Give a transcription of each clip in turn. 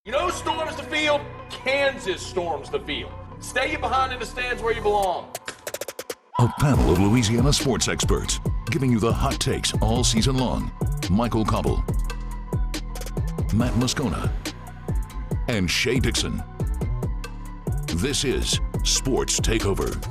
You know who storms the field? Kansas storms the field. Stay behind in the stands where you belong. A panel of Louisiana sports experts giving you the hot takes all season long. Michael Cauble, Matt Moscona, and Shea Dixon. This is Sports Takeover.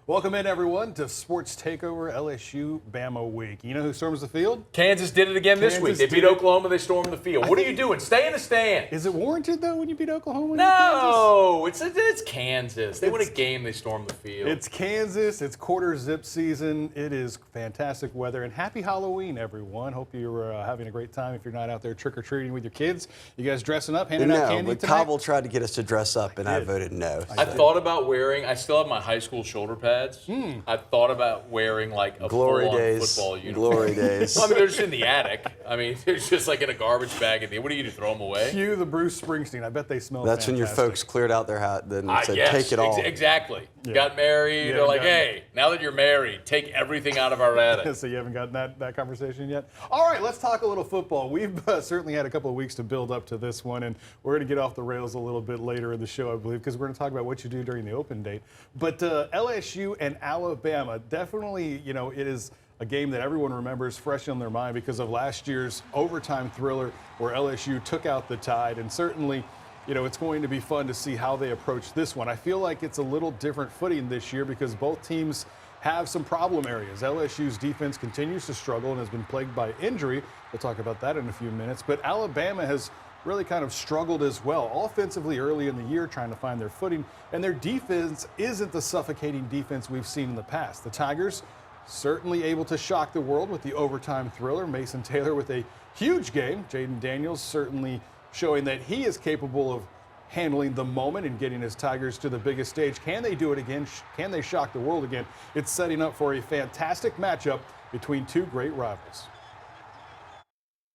Welcome in, everyone, to Sports Takeover LSU Bama Week. You know who storms the field? Kansas did it again this week. They beat Oklahoma, they stormed the field. What are you doing? Stay in the stand. Is it warranted, though, when you beat Oklahoma? No, it's Kansas. They win a game, they storm the field. It's Kansas. It's quarter zip season. It is fantastic weather. And happy Halloween, everyone. Hope you're having a great time if you're not out there trick-or-treating with your kids. You guys dressing up, handing out candy tonight? Cauble tried to get us to dress up, and I voted no. I thought about wearing, I still have my high school shoulder pads. I thought about wearing like a Glory full-on days. football uniform. Glory days. Well, I mean, they're just in the attic. I mean, they're just like in a garbage bag. What are you going to throw them away? Cue the Bruce Springsteen. I bet they smell That's fantastic. when your folks cleared out their hat and said, yes, take it all. Exactly. Yeah. Got married. Yeah, they're like, hey, now that you're married, take everything out of our attic. So you haven't gotten that conversation yet? All right, let's talk a little football. We've certainly had a couple of weeks to build up to this one, and we're going to get off the rails a little bit later in the show, I believe, because we're going to talk about what you do during the open date. But LSU and Alabama, definitely, you know, it is a game that everyone remembers fresh on their mind because of last year's overtime thriller where LSU took out the Tide, and certainly, you know, it's going to be fun to see how they approach this one. I feel like it's a little different footing this year because both teams have some problem areas. LSU's defense continues to struggle and has been plagued by injury. We'll talk about that in a few minutes. But Alabama has really kind of struggled as well, offensively early in the year, trying to find their footing. And their defense isn't the suffocating defense we've seen in the past. The Tigers certainly able to shock the world with the overtime thriller. Mason Taylor with a huge game. Jaden Daniels certainly showing that he is capable of handling the moment and getting his Tigers to the biggest stage. Can they do it again? Can they shock the world again? It's setting up for a fantastic matchup between two great rivals.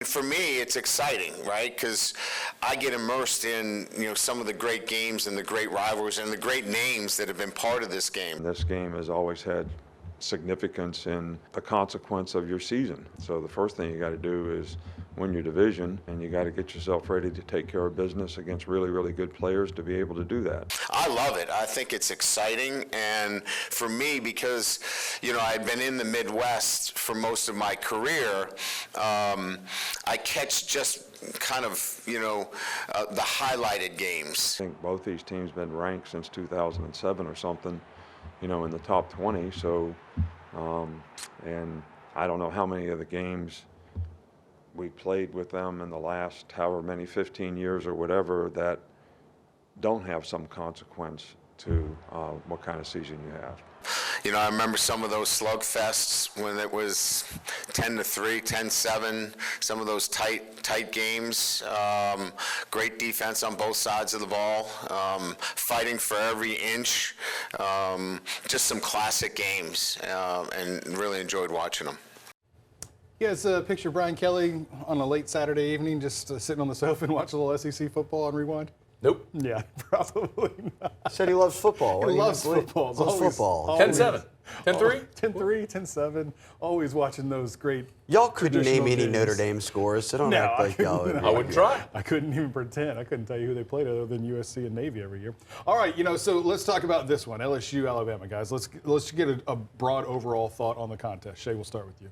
For me, it's exciting, right? Because I get immersed in, some of the great games and the great rivals and the great names that have been part of this game. This game has always had significance in the consequence of your season. So the first thing you got to do is win your division, and you got to get yourself ready to take care of business against really, really good players to be able to do that. I love it. I think it's exciting, and for me, because I'd been in the Midwest for most of my career, I catch just kind of the highlighted games. I think both these teams been ranked since 2007 or something, in the top 20. So, and I don't know how many of the games we played with them in the last however many 15 years or whatever that don't have some consequence to what kind of season you have. I remember some of those slugfests when it was 10-3, 10-7, some of those tight games. Great defense on both sides of the ball, fighting for every inch. Just some classic games, and really enjoyed watching them. You guys picture Brian Kelly on a late Saturday evening just sitting on the sofa and watching a little SEC football on Rewind? Nope. Yeah, probably not. Said he loves football. He loves football. Loves football. 10-7. 10-3? 10-3, 10-7. Always watching those great. Y'all couldn't name any games. Notre Dame scores, so don't act like y'all would. I wouldn't try. I couldn't even pretend. I couldn't tell you who they played other than USC and Navy every year. All right, so let's talk about this one, LSU, Alabama, guys. Let's get a broad overall thought on the contest. Shea, we'll start with you.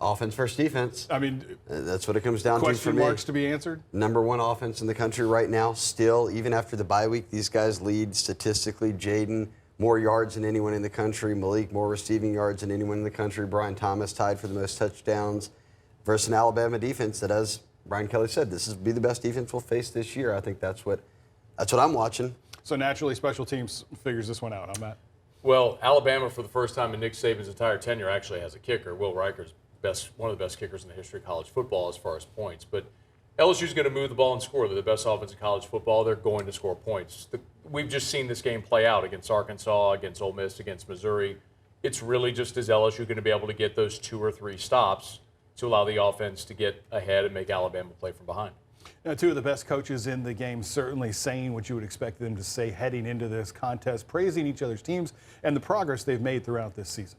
Offense versus defense. I mean, that's what it comes down to for me. Question marks to be answered? Number one offense in the country right now. Still, even after the bye week, these guys lead statistically. Jaden, more yards than anyone in the country. Malik, more receiving yards than anyone in the country. Brian Thomas tied for the most touchdowns versus an Alabama defense that, as Brian Kelly said, this will be the best defense we'll face this year. I think that's what I'm watching. So naturally, special teams figures this one out, huh, Matt? Well, Alabama, for the first time in Nick Saban's entire tenure, actually has a kicker. Will Riker's one of the best kickers in the history of college football as far as points. But LSU's going to move the ball and score. They're the best offense in college football. They're going to score points. We've just seen this game play out against Arkansas, against Ole Miss, against Missouri. It's really just is LSU going to be able to get those 2 or 3 stops to allow the offense to get ahead and make Alabama play from behind. Now, two of the best coaches in the game certainly saying what you would expect them to say heading into this contest, praising each other's teams and the progress they've made throughout this season.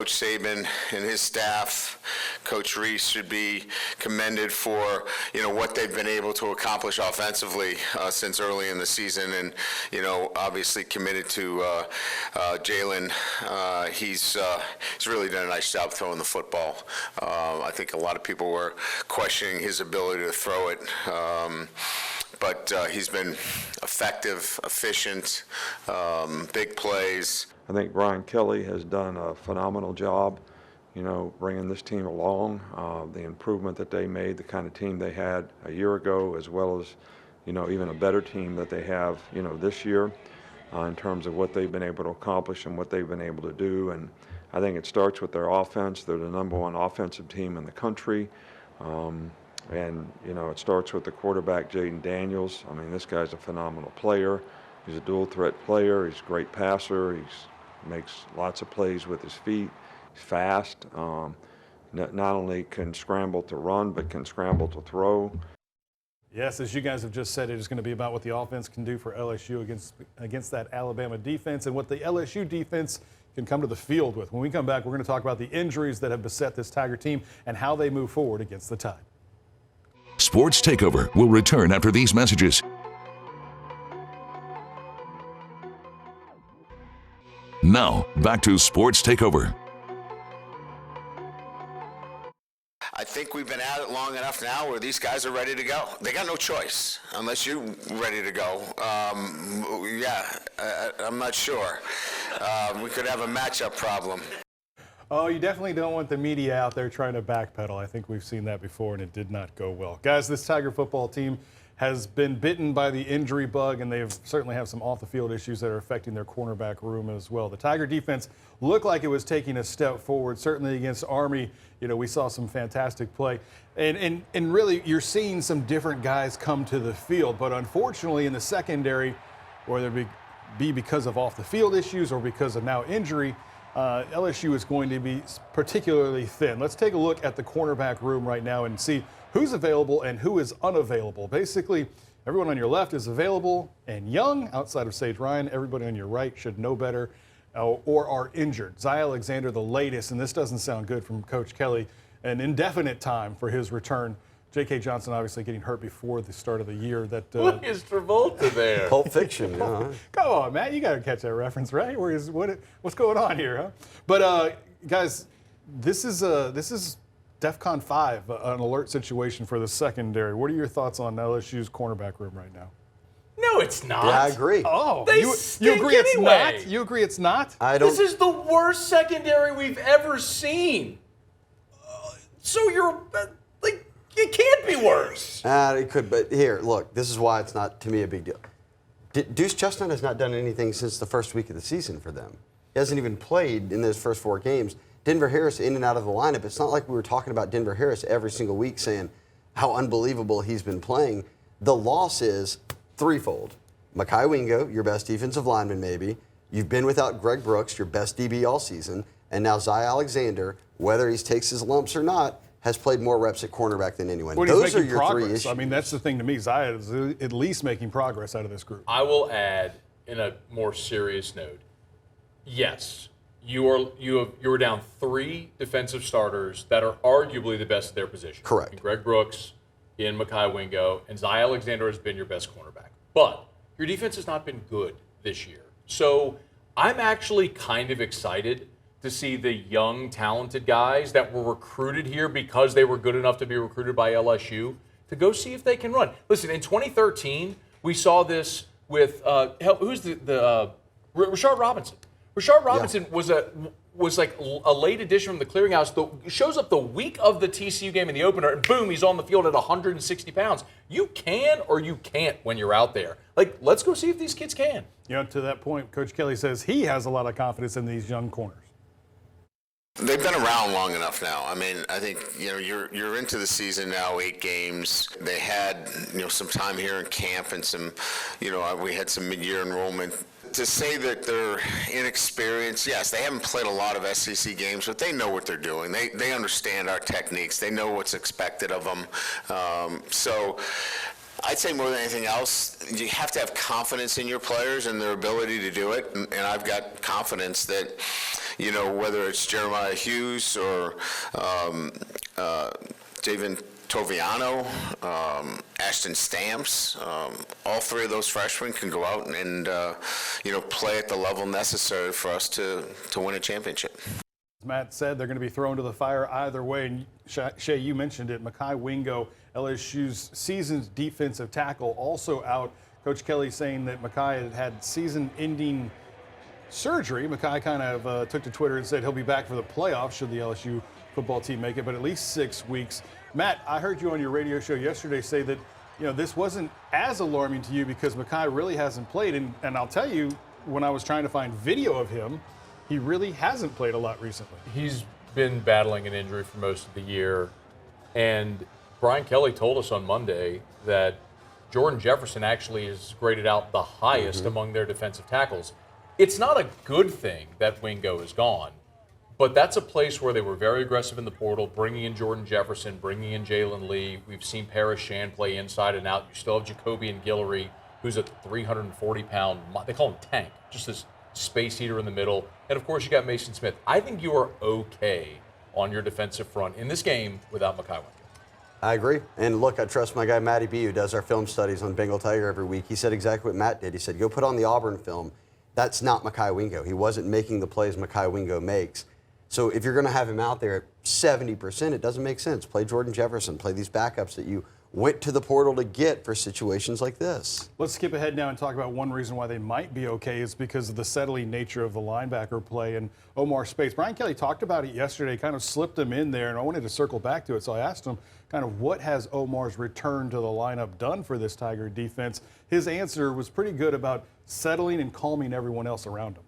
Coach Saban and his staff, Coach Reese, should be commended for, what they've been able to accomplish offensively since early in the season, and, obviously committed to Jalen. He's really done a nice job throwing the football. I think a lot of people were questioning his ability to throw it. But he's been effective, efficient, big plays. I think Brian Kelly has done a phenomenal job, bringing this team along. The improvement that they made, the kind of team they had a year ago, as well as, even a better team that they have, this year, in terms of what they've been able to accomplish and what they've been able to do. And I think it starts with their offense. They're the #1 offensive team in the country. And, it starts with the quarterback, Jaden Daniels. I mean, this guy's a phenomenal player. He's a dual threat player. He's a great passer. He makes lots of plays with his feet. He's fast. Not only can scramble to run, but can scramble to throw. Yes, as you guys have just said, it is going to be about what the offense can do for LSU against that Alabama defense, and what the LSU defense can come to the field with. When we come back, we're going to talk about the injuries that have beset this Tiger team and how they move forward against the Tide. Sports Takeover will return after these messages. Now, back to Sports Takeover. I think we've been at it long enough now where these guys are ready to go. They got no choice unless you're ready to go. I'm not sure. We could have a matchup problem. Oh, you definitely don't want the media out there trying to backpedal. I think we've seen that before, and it did not go well. Guys, this Tiger football team has been bitten by the injury bug, and they certainly have some off-the-field issues that are affecting their cornerback room as well. The Tiger defense looked like it was taking a step forward, certainly against Army. We saw some fantastic play. And really, you're seeing some different guys come to the field. But unfortunately, in the secondary, whether it be because of off-the-field issues or because of now injury, LSU is going to be particularly thin. Let's take a look at the cornerback room right now and see who's available and who is unavailable. Basically, everyone on your left is available and young, outside of Sage Ryan. Everybody on your right should know better or are injured. Zy Alexander, the latest, and this doesn't sound good from Coach Kelly, an indefinite time for his return. J.K. Johnson obviously getting hurt before the start of the year. Look, is Travolta there? Pulp Fiction, huh? Come on, Matt, you got to catch that reference, right? What's going on here, huh? But guys, this is DEFCON 5, an alert situation for the secondary. What are your thoughts on LSU's cornerback room right now? No, it's not. Yeah, I agree. Oh, They you stink agree it's anyway. not? You agree it's not? I don't. This is the worst secondary we've ever seen. So you're it can't be worse. It could, but here, look, this is why it's not, to me, a big deal. Deuce Chestnut has not done anything since the first week of the season for them. He hasn't even played in those first 4 games. Denver Harris in and out of the lineup. It's not like we were talking about Denver Harris every single week saying how unbelievable he's been playing. The loss is threefold. Mekhi Wingo, your best defensive lineman maybe. You've been without Greg Brooks, your best DB all season. And now Zy Alexander, whether he takes his lumps or not, has played more reps at cornerback than anyone. When Those he's are making your progress. 3 issues. I mean, that's the thing to me. Zy is at least making progress out of this group. I will add, in a more serious note, yes, you were down 3 defensive starters that are arguably the best at their position. Correct. In Greg Brooks, in Mekhi Wingo, and Zy Alexander has been your best cornerback. But your defense has not been good this year. So I'm actually kind of excited to see the young, talented guys that were recruited here because they were good enough to be recruited by LSU to go see if they can run. Listen, in 2013, we saw this with who's the Rashard Robinson. Rashard Robinson was like a late addition from the clearinghouse. Shows up the week of the TCU game in the opener, and boom, he's on the field at 160 pounds. You can or you can't when you're out there. Like, let's go see if these kids can. To that point, Coach Kelly says he has a lot of confidence in these young corners. They've been around long enough now. I mean, I think, you're into the season now, 8 games. They had, some time here in camp and some, we had some mid-year enrollment. To say that they're inexperienced, yes, they haven't played a lot of SEC games, but they know what they're doing. They understand our techniques. They know what's expected of them. So I'd say more than anything else, you have to have confidence in your players and their ability to do it. And I've got confidence that, you know, whether it's Jeremiah Hughes or David Toviano, Ashton Stamps, all three of those freshmen can go out and you know, play at the level necessary for us to win a championship. As Matt said, they're going to be thrown to the fire either way. And Shea, you mentioned it. Mekhi Wingo, LSU's seasoned defensive tackle, also out. Coach Kelly saying that Mekhi had season-ending surgery. Mekhi kind of took to Twitter and said he'll be back for the playoffs should the LSU football team make it, but at least 6 weeks. Matt, I heard you on your radio show yesterday say that, you know, this wasn't as alarming to you because Mekhi really hasn't played. And I'll tell you, when I was trying to find video of him, he really hasn't played a lot recently. He's been battling an injury for most of the year. And Brian Kelly told us on Monday that Jordan Jefferson actually is graded out the highest among their defensive tackles. It's not a good thing that Wingo is gone, but that's a place where they were very aggressive in the portal, bringing in Jordan Jefferson, bringing in Jalen Lee. We've seen Paris Shan play inside and out. You still have Jacoby and Guillory, who's a 340-pound, they call him Tank, just this space eater in the middle. And, of course, you got Mason Smith. I think you are okay on your defensive front in this game without Mekhi Wingo. I agree. And look, I trust my guy Matty B, who does our film studies on Bengal Tiger every week. He said exactly what Matt did. He said, go put on the Auburn film. That's not Mekhi Wingo. He wasn't making the plays Mekhi Wingo makes. So if you're going to have him out there at 70%, it doesn't make sense. Play Jordan Jefferson. Play these backups that you went to the portal to get for situations like this. Let's skip ahead now and talk about one reason why they might be okay is because of the settling nature of the linebacker play and Omar Speights. Brian Kelly talked about it yesterday, kind of slipped him in there, and I wanted to circle back to it. So I asked him kind of what has Omar's return to the lineup done for this Tiger defense. His answer was pretty good about settling and calming everyone else around him.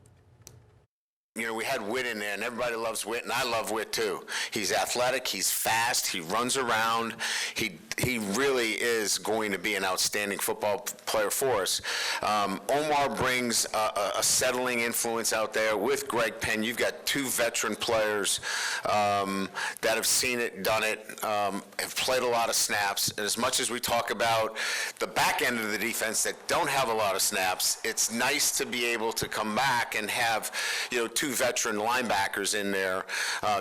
You know, we had Witt in there, and everybody loves Witt, and I love Witt too. He's athletic, he's fast, he runs around. He really is going to be an outstanding football player for us. Omar brings a settling influence out there with Greg Penn. You've got two veteran players that have seen it, done it, have played a lot of snaps. And as much as we talk about the back end of the defense that don't have a lot of snaps, it's nice to be able to come back and have, you know, two veteran linebackers in there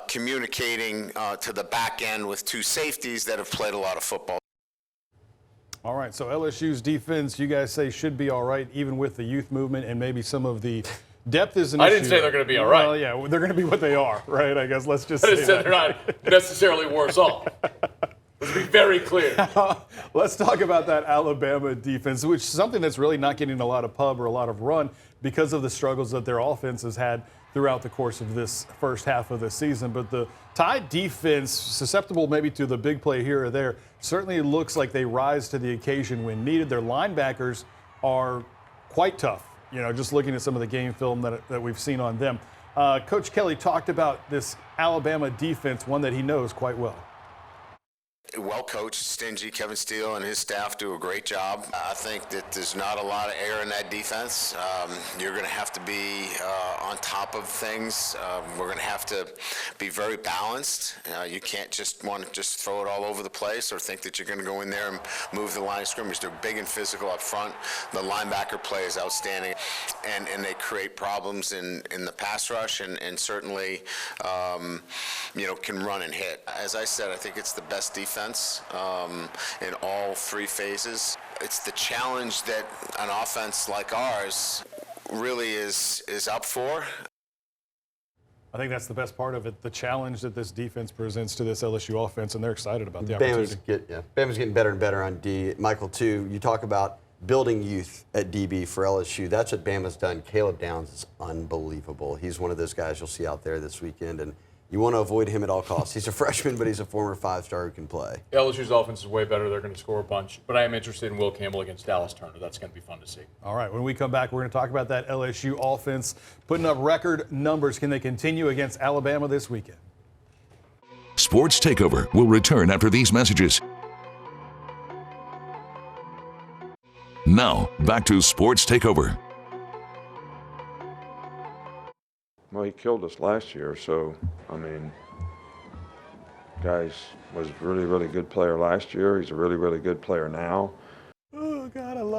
communicating to the back end with two safeties that have played a lot of football. All right, so LSU's defense, you guys say should be all right, even with the youth movement and maybe some of the depth is an issue. I didn't say they're going to be all right. Well, yeah, they're going to be what they are, right? I guess let's just I say didn't say that. they're not necessarily worse off. Let's be very clear. Let's talk about that Alabama defense, which is something that's really not getting a lot of pub or a lot of run because of the struggles that their offense has had throughout the course of this first half of the season. But the Tide defense, susceptible maybe to the big play here or there, certainly looks like they rise to the occasion when needed. Their linebackers are quite tough, you know, just looking at some of the game film that we've seen on them. Coach Kelly talked about this Alabama defense, one that he knows quite well. Well coached, stingy. Kevin Steele and his staff do a great job. I think that there's not a lot of air in that defense. You're going to have to be on top of things. We're going to have to be very balanced. You can't just want to just throw it all over the place or think that you're going to go in there and move the line of scrimmage. They're big and physical up front. The linebacker play is outstanding, and they create problems in the pass rush and certainly you know, can run and hit. As I said, I think it's the best defense in all three phases. It's the challenge that an offense like ours really is up for. I think that's the best part of it, the challenge that this defense presents to this LSU offense, and they're excited about the opportunity. Bama's getting better and better on D. Michael, too, you talk about building youth at DB for LSU. That's what Bama's done. Caleb Downs is unbelievable. He's one of those guys you'll see out there this weekend, and you want to avoid him at all costs. He's a freshman, but he's a former five-star who can play. LSU's offense is way better. They're going to score a bunch. But I am interested in Will Campbell against Dallas Turner. That's going to be fun to see. All right, when we come back, we're going to talk about that LSU offense putting up record numbers. Can they continue against Alabama this weekend? Sports Takeover will return after these messages. Now, back to Sports Takeover. Well, he killed us last year, so, I mean, guys was a really, really good player last year. He's a really, really good player now.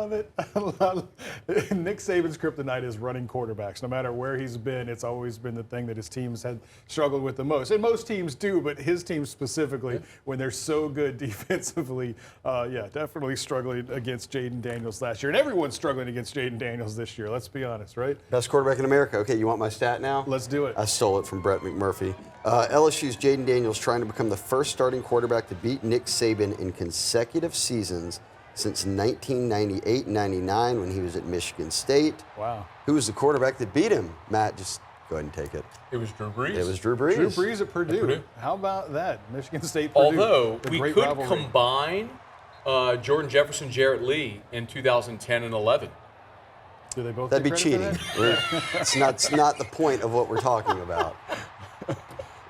love it. I love it. Nick Saban's kryptonite is running quarterbacks. No matter where he's been, it's always been the thing that his teams had struggled with the most. And most teams do, but his team specifically, when they're so good defensively, definitely struggling against Jaden Daniels last year. And everyone's struggling against Jaden Daniels this year, let's be honest, right? Best quarterback in America. Okay, you want my stat now? Let's do it. I stole it from Brett McMurphy. LSU's Jaden Daniels trying to become the first starting quarterback to beat Nick Saban in consecutive seasons since 1998-99 when he was at Michigan State. Wow. Who was the quarterback that beat him? Matt, just go ahead and take it. It was Drew Brees. It was Drew Brees. Drew Brees at Purdue. How about that? Michigan State, Purdue. Although the we great could rivalry. combine Jordan Jefferson, Jarrett Lee in 2010 and 11. Do they both That'd be get credit for cheating. that? It's not the point of what we're talking about.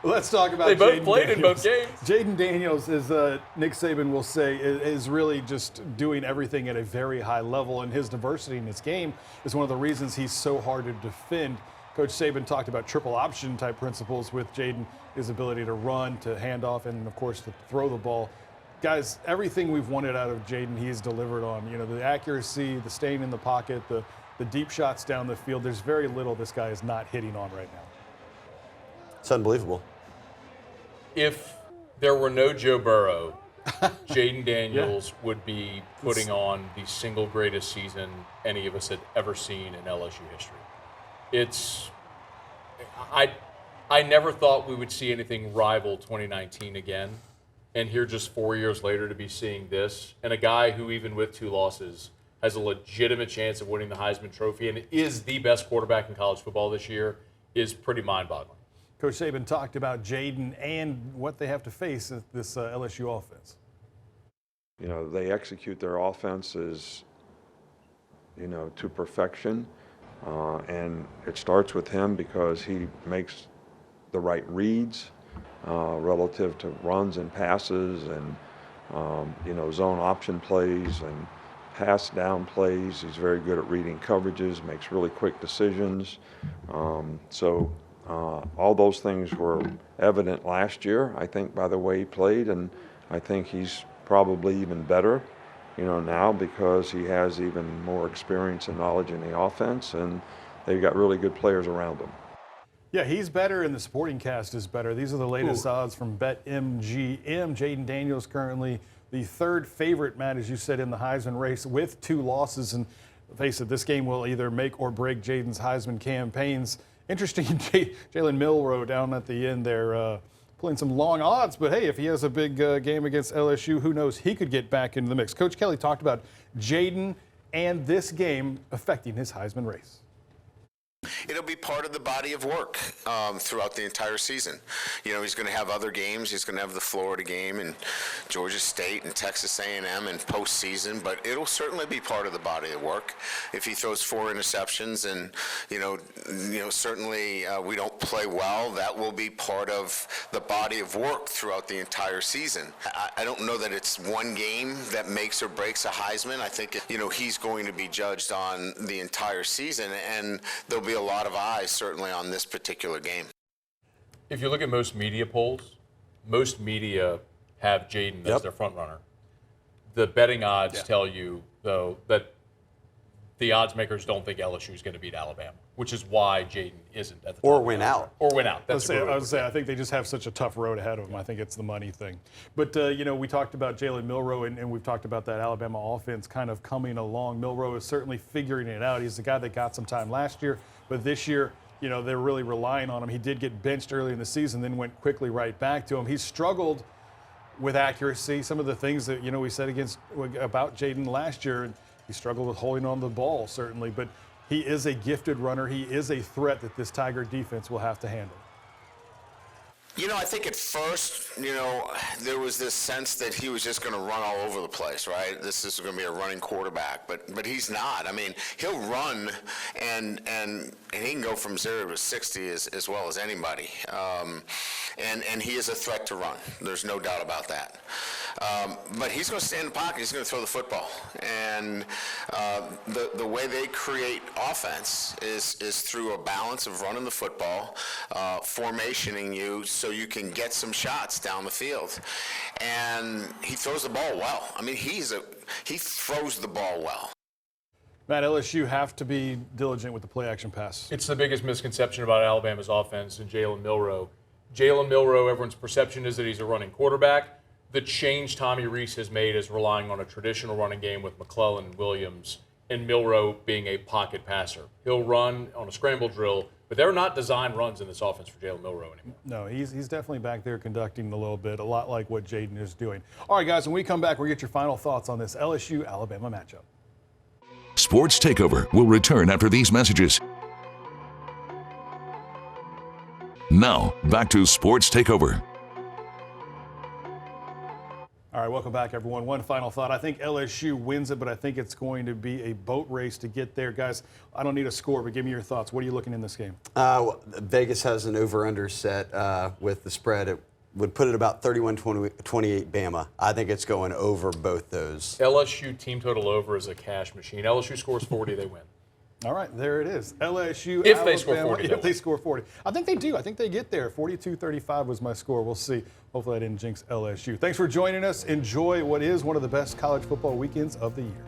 Let's talk about They both Jaden played in both Daniels. games. Jaden Daniels, as Nick Saban will say, is really just doing everything at a very high level, and his diversity in his game is one of the reasons he's so hard to defend. Coach Saban talked about triple option type principles with Jaden, his ability to run, to hand off, and of course to throw the ball. Guys, everything we've wanted out of Jaden, he's delivered on. You know, the accuracy, the staying in the pocket, the deep shots down the field. There's very little this guy is not hitting on right now. It's unbelievable. If there were no Joe Burrow, Jaden Daniels would be putting on the single greatest season any of us had ever seen in LSU history. I never thought we would see anything rival 2019 again. And here just 4 years later to be seeing this, and a guy who even with 2 losses has a legitimate chance of winning the Heisman Trophy and is the best quarterback in college football this year is pretty mind-boggling. Coach Saban talked about Jaden and what they have to face at this LSU offense. You know, they execute their offenses, you know, to perfection. And it starts with him because he makes the right reads relative to runs and passes and, you know, zone option plays and pass down plays. He's very good at reading coverages, makes really quick decisions. All those things were evident last year, I think, by the way he played, and I think he's probably even better, you know, now because he has even more experience and knowledge in the offense, and they've got really good players around him. Yeah, he's better, and the supporting cast is better. These are the latest odds from BetMGM. Jaden Daniels currently the third favorite, Matt, as you said, in the Heisman race with 2 losses. And face it, this game will either make or break Jaden's Heisman campaigns. Interesting, Jalen Milroe down at the end there, pulling some long odds. But hey, if he has a big game against LSU, who knows? He could get back into the mix. Coach Kelly talked about Jaden and this game affecting his Heisman race. It'll be part of the body of work throughout the entire season. You know, he's going to have other games. He's going to have the Florida game and Georgia State and Texas A&M and postseason, but it'll certainly be part of the body of work. If he throws 4 interceptions and, you know, certainly we don't play well, that will be part of the body of work throughout the entire season. I don't know that it's one game that makes or breaks a Heisman. I think, you know, he's going to be judged on the entire season, and there'll be a lot of eyes certainly on this particular game. If you look at most media polls, most media have Jaden as their front runner. The betting odds tell you, though, that the odds makers don't think LSU is going to beat Alabama, which is why Jaden isn't at the top. Or win out. Or win out. That's I would say I think they just have such a tough road ahead of them. I think it's the money thing. But, you know, we talked about Jalen Milroe, and we've talked about that Alabama offense kind of coming along. Milroe is certainly figuring it out. He's the guy that got some time last year, but this year, you know, they're really relying on him. He did get benched early in the season, then went quickly right back to him. He's struggled with accuracy. Some of the things that, you know, we said about Jaden last year, he struggled with holding on to the ball, certainly, but he is a gifted runner. He is a threat that this Tiger defense will have to handle. You know, I think at first, you know, there was this sense that he was just going to run all over the place, right? This is going to be a running quarterback, but he's not. I mean, he'll run and he can go from 0 to 60 as well as anybody. And he is a threat to run. There's no doubt about that. But he's going to stay in the pocket. He's going to throw the football. And the way they create offense is through a balance of running the football, formationing you so you can get some shots down the field. And he throws the ball well. I mean, he throws the ball well. Matt, LSU have to be diligent with the play action pass. It's the biggest misconception about Alabama's offense and Jalen Milroe. Jalen Milroe, everyone's perception is that he's a running quarterback. The change Tommy Rees has made is relying on a traditional running game with McClellan and Williams, and Milroe being a pocket passer. He'll run on a scramble drill, but they're not designed runs in this offense for Jalen Milroe anymore. No, he's definitely back there conducting a little bit, a lot like what Jaden is doing. All right, guys, when we come back, we'll get your final thoughts on this LSU-Alabama matchup. Sports Takeover will return after these messages. Now, back to Sports Takeover. All right, welcome back, everyone. One final thought. I think LSU wins it, but I think it's going to be a boat race to get there. Guys, I don't need a score, but give me your thoughts. What are you looking in this game? Vegas has an over-under set with the spread. It would put it about 31-28 Bama. I think it's going over both those. LSU team total over is a cash machine. LSU scores 40, they win. All right, there it is. LSU, If Alabama, they score 40. If they score 40. I think they do. I think they get there. 42-35 was my score. We'll see. Hopefully I didn't jinx LSU. Thanks for joining us. Enjoy what is one of the best college football weekends of the year.